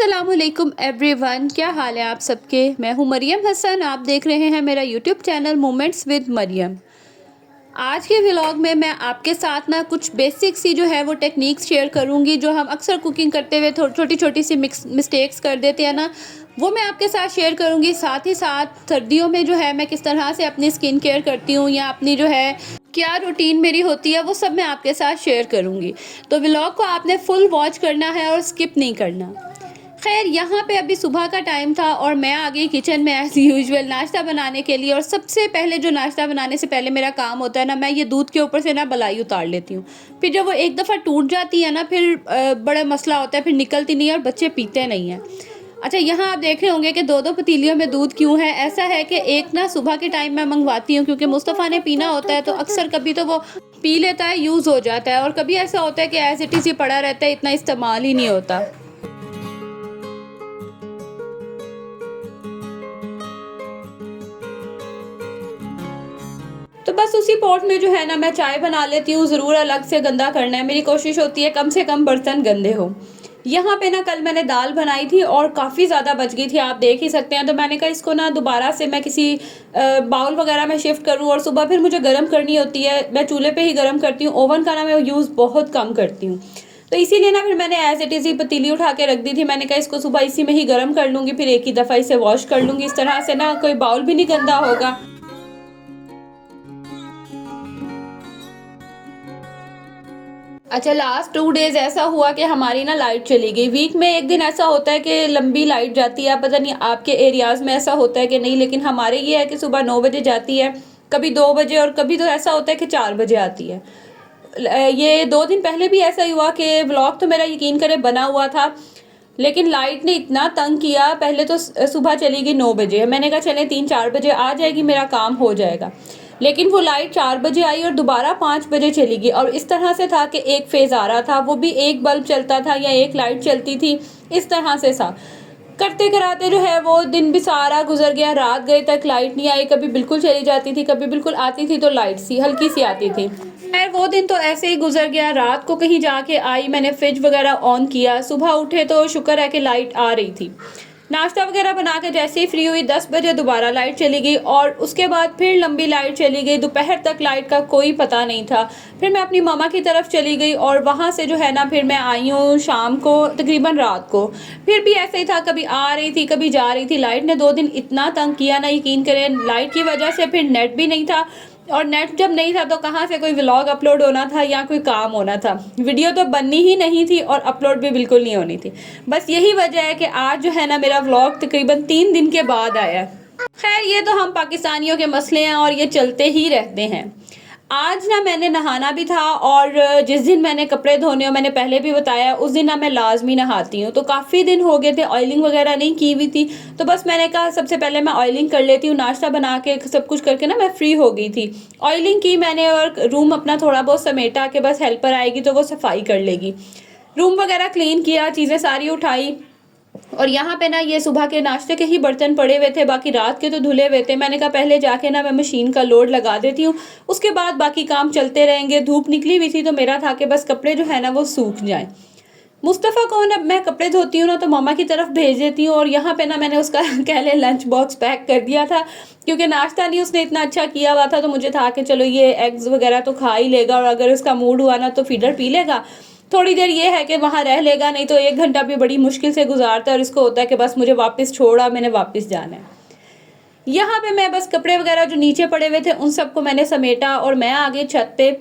अस्सलामुअलैकुम एवरीवन, क्या हाल है आप सबके। मैं हूं मरियम हसन। आप देख रहे हैं मेरा YouTube channel moments with Mariam. आज के व्लॉग में मैं आपके साथ ना कुछ बेसिक सी जो है वो टेक्निक्स शेयर करूंगी जो हम अक्सर कुकिंग करते हुए छोटी छोटी सी मिस्टेक्स कर देते हैं ना, वो मैं आपके साथ शेयर करूंगी। साथ ही साथ सर्दियों में जो है मैं किस तरह से अपनी स्किन केयर करती हूँ या अपनी जो है क्या रूटीन मेरी होती है, वो सब मैं आपके साथ शेयर करूंगी। तो व्लॉग को आपने फुल वॉच करना है और स्किप नहीं करना। खैर, यहाँ पे अभी सुबह का टाइम था और मैं आ गई किचन में एज़ यूजुअल नाश्ता बनाने के लिए। और सबसे पहले जो नाश्ता बनाने से पहले मेरा काम होता है ना, मैं ये दूध के ऊपर से ना बलाई उतार लेती हूँ। फिर जब वो एक दफ़ा टूट जाती है ना, फिर बड़ा मसला होता है, फिर निकलती नहीं है और बच्चे पीते नहीं हैं। अच्छा, यहाँ आप देख रहे होंगे कि दो दो पतीलियों में दूध क्यों है। ऐसा है कि एक ना सुबह के टाइम मैं मंगवाती हूँ क्योंकि मुस्तफ़ा ने पीना होता है, तो अक्सर कभी तो वो पी लेता है, यूज़ हो जाता है, और कभी ऐसा होता है कि एज इट इज़ ही पड़ा रहता है, इतना इस्तेमाल ही नहीं होता। तो बस उसी पॉट में जो है ना मैं चाय बना लेती हूँ। ज़रूर अलग से गंदा करना है, मेरी कोशिश होती है कम से कम बर्तन गंदे हो। यहाँ पे ना कल मैंने दाल बनाई थी और काफ़ी ज़्यादा बच गई थी, आप देख ही सकते हैं। तो मैंने कहा इसको ना दोबारा से मैं किसी बाउल वगैरह में शिफ्ट करूँ, और सुबह फिर मुझे गर्म करनी होती है। मैं चूल्हे पे ही गर्म करती हूँ, ओवन का ना मैं यूज़ बहुत कम करती हूँ। तो इसीलिए ना फिर मैंने एज इट इज़ ही पतीली उठा के रख दी थी। मैंने कहा इसको सुबह इसी में ही गर्म कर लूँगी, फिर एक ही दफ़ा इसे वॉश कर लूँगी। इस तरह से ना कोई बाउल भी नहीं गंदा होगा। अच्छा, लास्ट 2 डेज़ ऐसा हुआ कि हमारी ना लाइट चली गई। वीक में एक दिन ऐसा होता है कि लंबी लाइट जाती है। पता नहीं आपके एरियाज़ में ऐसा होता है कि नहीं, लेकिन हमारे ये है कि सुबह 9 बजे जाती है, कभी 2 बजे, और कभी तो ऐसा होता है कि 4 बजे आती है। ये 2 दिन पहले भी ऐसा ही हुआ कि व्लॉग तो मेरा यकीन करें बना हुआ था, लेकिन लाइट ने इतना तंग किया। पहले तो सुबह चली गई 9 बजे, मैंने कहा चले 3-4 बजे आ जाएगी, मेरा काम हो जाएगा। लेकिन वो लाइट 4 बजे आई और दोबारा 5 बजे चली गई। और इस तरह से था कि एक फेज़ आ रहा था, वो भी एक बल्ब चलता था या एक लाइट चलती थी, इस तरह से था। करते कराते जो है वो दिन भी सारा गुजर गया। रात गए तक लाइट नहीं आई, कभी बिल्कुल चली जाती थी, कभी बिल्कुल आती थी तो लाइट सी हल्की सी आती थी। खैर, वो दिन तो ऐसे ही गुजर गया। रात को कहीं जाके आई, मैंने फ्रिज वगैरह ऑन किया, सुबह उठे तो शुक्र है कि लाइट आ रही थी। नाश्ता वगैरह बना के जैसे ही फ्री हुई 10 बजे दोबारा लाइट चली गई, और उसके बाद फिर लंबी लाइट चली गई। दोपहर तक लाइट का कोई पता नहीं था। फिर मैं अपनी मामा की तरफ चली गई और वहाँ से जो है ना फिर मैं आई हूँ शाम को, तकरीबन रात को। फिर भी ऐसे ही था, कभी आ रही थी कभी जा रही थी। लाइट ने 2 दिन इतना तंग किया ना, यकीन करें। लाइट की वजह से फिर नेट भी नहीं था, और नेट जब नहीं था तो कहाँ से कोई व्लॉग अपलोड होना था या कोई काम होना था। वीडियो तो बननी ही नहीं थी और अपलोड भी बिल्कुल नहीं होनी थी। बस यही वजह है कि आज जो है ना मेरा व्लॉग तकरीबन 3 दिन के बाद आया है। खैर, ये तो हम पाकिस्तानियों के मसले हैं और ये चलते ही रहते हैं। आज ना मैंने नहाना भी था, और जिस दिन मैंने कपड़े धोने हो, मैंने पहले भी बताया, उस दिन ना मैं लाजमी नहाती हूँ। तो काफ़ी दिन हो गए थे, ऑयलिंग वगैरह नहीं की हुई थी। तो बस मैंने कहा सबसे पहले मैं ऑयलिंग कर लेती हूँ। नाश्ता बना के सब कुछ करके ना मैं फ्री हो गई थी। ऑयलिंग की मैंने और रूम अपना थोड़ा बहुत समेटा के, बस हेल्पर आएगी तो वो सफाई कर लेगी। रूम वगैरह क्लीन किया, चीज़ें सारी उठाई। और यहाँ पे ना ये सुबह के नाश्ते के ही बर्तन पड़े हुए थे, बाकी रात के तो धुले हुए थे। मैंने कहा पहले जाके ना मैं मशीन का लोड लगा देती हूँ, उसके बाद बाकी काम चलते रहेंगे। धूप निकली हुई थी तो मेरा था कि बस कपड़े जो है ना वो सूख जाएं। मुस्तफ़ा को ना मैं कपड़े धोती हूँ ना तो मामा की तरफ भेज देती हूँ, और यहाँ पे ना मैंने उसका कह लें लंच बॉक्स पैक कर दिया था, क्योंकि नाश्ता नहीं उसने इतना अच्छा किया हुआ था। तो मुझे था कि चलो ये एग्स वगैरह तो खा ही लेगा, और अगर उसका मूड हुआ ना तो फीडर पी लेगा। थोड़ी देर ये है कि वहाँ रह लेगा, नहीं तो 1 घंटा भी बड़ी मुश्किल से गुजारता है, और इसको होता है कि बस मुझे वापस छोड़ा, मैंने वापस जाना है। यहाँ पे मैं बस कपड़े वगैरह जो नीचे पड़े हुए थे उन सबको मैंने समेटा, और मैं आ गई छत पे।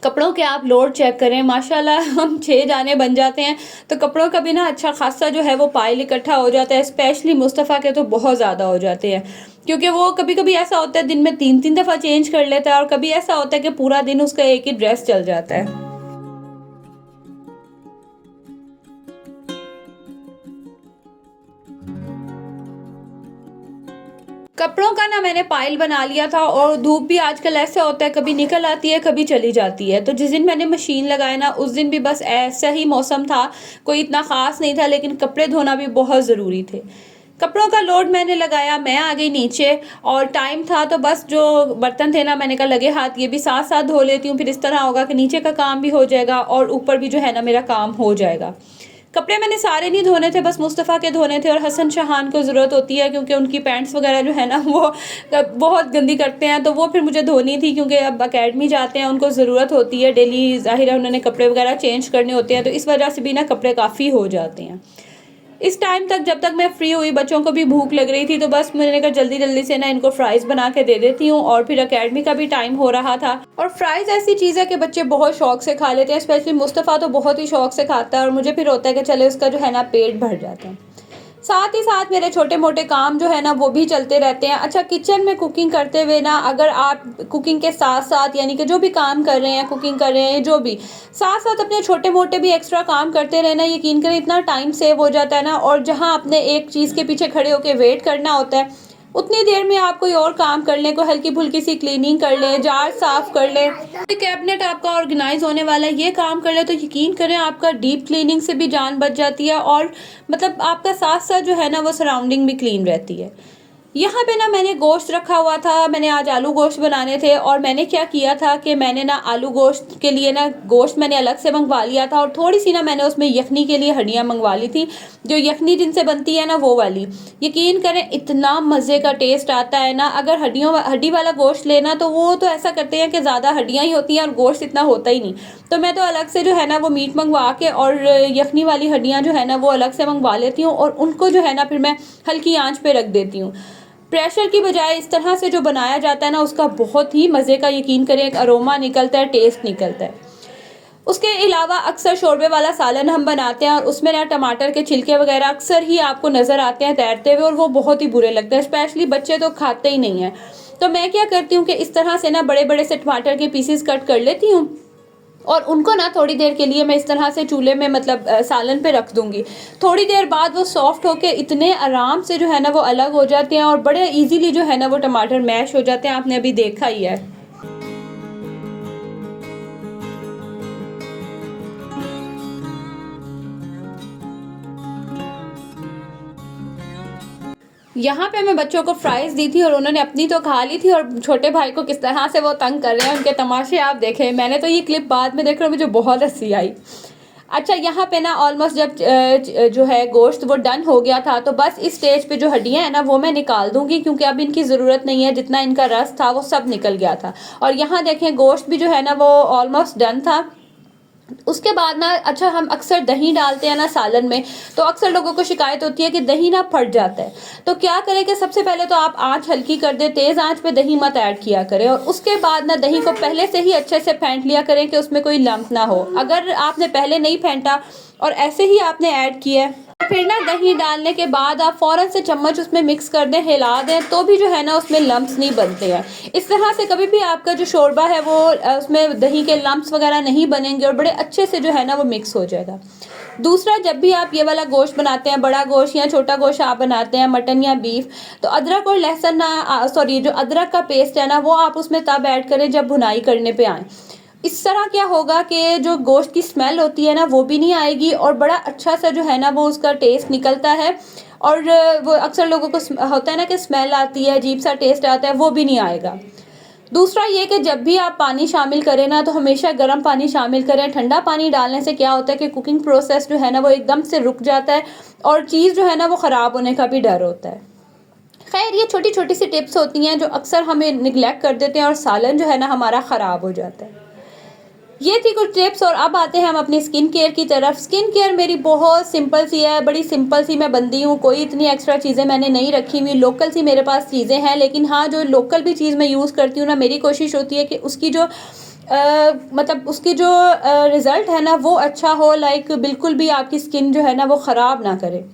कपड़ों के आप लोड चेक करें, माशाल्लाह हम 6 जाने बन जाते हैं, तो कपड़ों का भी ना अच्छा खासा जो है वो पाइल इकट्ठा हो जाता है। स्पेशली मुस्तफ़ा के तो बहुत ज़्यादा हो जाते हैं, क्योंकि वो कभी कभी ऐसा होता है दिन में 3-3 दफ़ा चेंज कर लेता है, और कभी ऐसा होता है कि पूरा दिन उसका एक ही ड्रेस चल जाता है। कपड़ों का ना मैंने पाइल बना लिया था, और धूप भी आजकल ऐसा होता है कभी निकल आती है कभी चली जाती है। तो जिस दिन मैंने मशीन लगाया ना उस दिन भी बस ऐसा ही मौसम था, कोई इतना ख़ास नहीं था, लेकिन कपड़े धोना भी बहुत ज़रूरी थे। कपड़ों का लोड मैंने लगाया, मैं आ गई नीचे, और टाइम था तो बस जो बर्तन थे ना मैंने कहा लगे हाथ ये भी साथ साथ धो लेती हूँ, फिर इस तरह होगा कि नीचे का काम भी हो जाएगा और ऊपर भी जो है ना मेरा काम हो जाएगा। कपड़े मैंने सारे नहीं धोने थे, बस मुस्तफ़ा के धोने थे और हसन शाहान को ज़रूरत होती है क्योंकि उनकी पैंट्स वगैरह जो है ना वो बहुत गंदी करते हैं, तो वो फिर मुझे धोनी थी क्योंकि अब अकेडमी जाते हैं, उनको ज़रूरत होती है डेली, ज़ाहिर है उन्होंने कपड़े वगैरह चेंज करने होते हैं, तो इस वजह से भी ना कपड़े काफ़ी हो जाते हैं। इस टाइम तक जब तक मैं फ्री हुई, बच्चों को भी भूख लग रही थी, तो बस मैंने कहा जल्दी जल्दी से ना इनको फ्राइज़ बना के दे देती हूँ, और फिर अकेडमी का भी टाइम हो रहा था। और फ्राइज़ ऐसी चीज़ है कि बच्चे बहुत शौक से खा लेते हैं, स्पेशली मुस्तफ़ा तो बहुत ही शौक से खाता है, और मुझे फिर होता है कि चले उसका जो है ना पेट भर जाता है। साथ ही साथ मेरे छोटे मोटे काम जो है ना वो भी चलते रहते हैं। अच्छा, किचन में कुकिंग करते हुए ना अगर आप कुकिंग के साथ साथ यानी कि जो भी काम कर रहे हैं, कुकिंग कर रहे हैं, जो भी साथ साथ अपने छोटे मोटे भी एक्स्ट्रा काम करते रहना, यकीन करें इतना टाइम सेव हो जाता है ना। और जहां आपने एक चीज़ के पीछे खड़े होकर वेट करना होता है, उतनी देर में आप कोई और काम कर लें, कोई हल्की फुल्की सी क्लीनिंग कर लें, जार साफ कर लें, कैबिनेट आपका ऑर्गेनाइज होने वाला है, ये काम कर ले, तो यकीन करें आपका डीप क्लीनिंग से भी जान बच जाती है, और मतलब आपका साथ साथ जो है ना वो सराउंडिंग भी क्लीन रहती है। यहाँ पे ना मैंने गोश्त रखा हुआ था, मैंने आज आलू गोश्त बनाने थे, और मैंने क्या किया था कि मैंने ना आलू गोश्त के लिए ना गोश्त मैंने अलग से मंगवा लिया था, और थोड़ी सी ना मैंने उसमें यखनी के लिए हड्डियाँ मंगवा ली थी, जो यखनी जिनसे बनती है ना वो वाली। यकीन करें इतना मज़े का टेस्ट आता है ना। अगर हड्डी वाला गोश्त लेना तो वो तो ऐसा करते हैं कि ज़्यादा हड्डियाँ ही होती हैं और गोश्त इतना होता ही नहीं, तो मैं तो अलग से जो है ना वो मीट मंगवा के और यखनी वाली हड्डियाँ जो है ना वो अलग से मंगवा लेती हूँ, और उनको जो है ना फिर मैं हल्की आंच पे रख देती हूँ। प्रेशर की बजाय इस तरह से जो बनाया जाता है ना उसका बहुत ही मज़े का, यकीन करें, एक अरोमा निकलता है, टेस्ट निकलता है। उसके अलावा अक्सर शोरबे वाला सालन हम बनाते हैं, और उसमें ना टमाटर के छिलके वगैरह अक्सर ही आपको नज़र आते हैं तैरते हुए, और वो बहुत ही बुरे लगते हैं, स्पेशली बच्चे तो खाते ही नहीं हैं। तो मैं क्या करती हूँ कि इस तरह से ना बड़े बड़े से टमाटर के पीसेस कट कर लेती हूँ, और उनको ना थोड़ी देर के लिए मैं इस तरह से चूल्हे में मतलब सालन पे रख दूंगी। थोड़ी देर बाद वो सॉफ्ट होके इतने आराम से जो है ना वो अलग हो जाते हैं, और बड़े इजीली जो है ना वो टमाटर मैश हो जाते हैं, आपने अभी देखा ही है। यहाँ पे मैं बच्चों को फ्राइज़ दी थी, और उन्होंने अपनी तो खा ली थी, और छोटे भाई को किस तरह से वो तंग कर रहे हैं, उनके तमाशे आप देखें। मैंने तो ये क्लिप बाद में देखकर मुझे बहुत हंसी आई। अच्छा, यहाँ पे ना ऑलमोस्ट जब जो है गोश्त वो डन हो गया था, तो बस इस स्टेज पे जो हड्डियाँ हैं ना वो मैं निकाल दूंगी, क्योंकि अब इनकी ज़रूरत नहीं है, जितना इनका रस था वो सब निकल गया था। और यहाँ देखें गोश्त भी जो है ना वो ऑलमोस्ट डन था। उसके बाद ना, अच्छा, हम अक्सर दही डालते हैं ना सालन में, तो अक्सर लोगों को शिकायत होती है कि दही ना फट जाता है। तो क्या करें कि सबसे पहले तो आप आंच हल्की कर दें, तेज़ आंच पे दही मत ऐड किया करें, और उसके बाद ना दही को पहले से ही अच्छे से फेंट लिया करें कि उसमें कोई लम्प ना हो। अगर आपने पहले नहीं फेंटा और ऐसे ही आपने ऐड किया है, फिर ना दही डालने के बाद आप फ़ौरन से चम्मच उसमें मिक्स कर दें, हिला दें, तो भी जो है ना उसमें लम्प्स नहीं बनते हैं। इस तरह से कभी भी आपका जो शोरबा है वो उसमें दही के लम्प्स वगैरह नहीं बनेंगे, और बड़े अच्छे से जो है ना वो मिक्स हो जाएगा। दूसरा, जब भी आप ये वाला गोश्त बनाते हैं, बड़ा गोश्त या छोटा गोश्त आप बनाते हैं, मटन या बीफ, तो अदरक और लहसुन ना, सॉरी, जो अदरक का पेस्ट है ना वो आप उसमें तब ऐड करें जब भुनाई करने पे आए। इस तरह क्या होगा कि जो गोश्त की स्मेल होती है ना वो भी नहीं आएगी, और बड़ा अच्छा सा जो है ना वो उसका टेस्ट निकलता है। और वो अक्सर लोगों को होता है ना कि स्मेल आती है, अजीब सा टेस्ट आता है, वो भी नहीं आएगा। दूसरा ये कि जब भी आप पानी शामिल करें ना तो हमेशा गर्म पानी शामिल करें। ठंडा पानी डालने से क्या होता है कि कुकिंग प्रोसेस जो है ना वो एकदम से रुक जाता है, और चीज़ जो है ना वो ख़राब होने का भी डर होता है। खैर, ये छोटी छोटी सी टिप्स होती हैं जो अक्सर हमें निगलेक्ट कर देते हैं, और सालन जो है ना हमारा ख़राब हो जाता है। ये थी कुछ टिप्स, और अब आते हैं हम अपनी स्किन केयर की तरफ। स्किन केयर मेरी बहुत सिंपल सी है, बड़ी सिंपल सी मैं बंदी हूँ, कोई इतनी एक्स्ट्रा चीज़ें मैंने नहीं रखी हुई, लोकल सी मेरे पास चीज़ें हैं। लेकिन हाँ, जो लोकल भी चीज़ मैं यूज़ करती हूँ ना, मेरी कोशिश होती है कि उसकी जो मतलब उसकी जो रिज़ल्ट है ना वो अच्छा हो, लाइक बिल्कुल भी आपकी स्किन जो है ना वो ख़राब ना करे।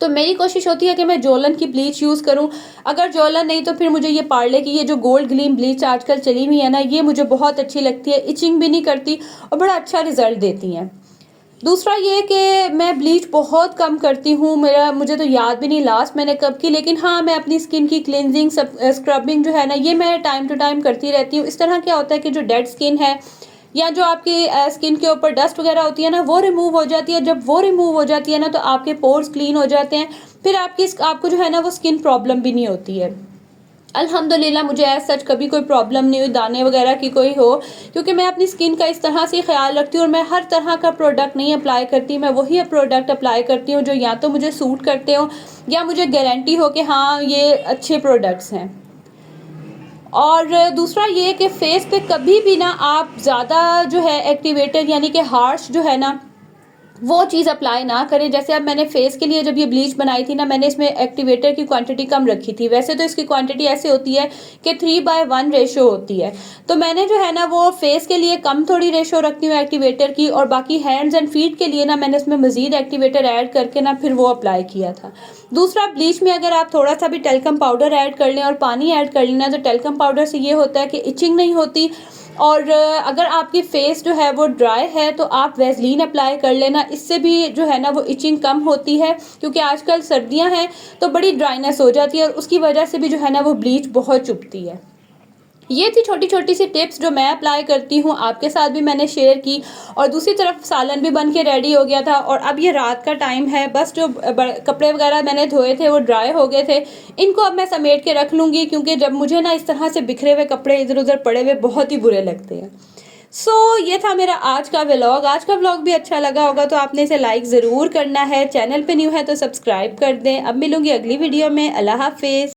तो मेरी कोशिश होती है कि मैं जोलन की ब्लीच यूज़ करूं। अगर जोलन नहीं तो फिर मुझे ये पार्ले की ये जो गोल्ड ग्लीम ब्लीच आजकल चली हुई है ना, ये मुझे बहुत अच्छी लगती है, इचिंग भी नहीं करती और बड़ा अच्छा रिजल्ट देती हैं। दूसरा ये कि मैं ब्लीच बहुत कम करती हूँ, मुझे तो याद भी नहीं लास्ट मैंने कब की, लेकिन हाँ, मैं अपनी स्किन की क्लिनजिंग स्क्रबिंग जो है ना ये मैं टाइम टू टाइम करती रहती हूँ। इस तरह क्या होता है कि जो डेड स्किन है या जो आपकी स्किन के ऊपर डस्ट वगैरह होती है ना वो रिमूव हो जाती है। जब वो रिमूव हो जाती है ना तो आपके पोर्स क्लीन हो जाते हैं, फिर आपको जो है ना वो स्किन प्रॉब्लम भी नहीं होती है। अल्हम्दुलिल्लाह मुझे एज़ सच कभी कोई प्रॉब्लम नहीं हुई दाने वगैरह की कोई हो, क्योंकि मैं अपनी स्किन का इस तरह से ख़्याल रखती हूँ और मैं हर तरह का प्रोडक्ट नहीं अप्लाई करती, मैं वही प्रोडक्ट अप्लाई करती हूँ जो या तो मुझे सूट करते हो या मुझे गारंटी हो कि हाँ ये अच्छे प्रोडक्ट्स हैं। और दूसरा ये कि फेस पे कभी भी ना आप ज़्यादा जो है एक्टिवेटर यानी कि हार्श जो है ना वो चीज़ अप्लाई ना करें। जैसे अब मैंने फेस के लिए जब ये ब्लीच बनाई थी ना, मैंने इसमें एक्टिवेटर की क्वांटिटी कम रखी थी। वैसे तो इसकी क्वांटिटी ऐसे होती है कि 3:1 रेशो होती है, तो मैंने जो है ना वो फेस के लिए कम थोड़ी रेशो रखती हूँ एक्टिवेटर की, और बाकी हैंड्स एंड फीट के लिए ना मैंने इसमें मजीद एक्टिवेटर ऐड करके ना फिर वो अप्लाई किया था। दूसरा, ब्लीच में अगर आप थोड़ा सा भी टेल्कम पाउडर ऐड कर लें और पानी ऐड कर लेना, तो टेल्कम पाउडर से ये होता है कि इचिंग नहीं होती। और अगर आपकी फेस जो है वो ड्राई है तो आप वैसलीन अप्लाई कर लेना, इससे भी जो है ना वो इचिंग कम होती है, क्योंकि आजकल सर्दियां हैं तो बड़ी ड्राइनेस हो जाती है और उसकी वजह से भी जो है ना वो ब्लीच बहुत चुभती है। ये थी छोटी छोटी सी टिप्स जो मैं अप्लाई करती हूँ, आपके साथ भी मैंने शेयर की। और दूसरी तरफ सालन भी बन के रेडी हो गया था, और अब ये रात का टाइम है, बस जो कपड़े वगैरह मैंने धोए थे वो ड्राई हो गए थे। इनको अब मैं समेट के रख लूँगी, क्योंकि जब मुझे ना इस तरह से बिखरे हुए कपड़े इधर उधर पड़े हुए बहुत ही बुरे लगते हैं। ये था मेरा आज का व्लॉग। आज का व्लॉग भी अच्छा लगा होगा तो आपने इसे लाइक ज़रूर करना है। चैनल पे न्यू है तो सब्सक्राइब कर दें। अब मिलूंगी अगली वीडियो में। अल्लाह हाफिज़।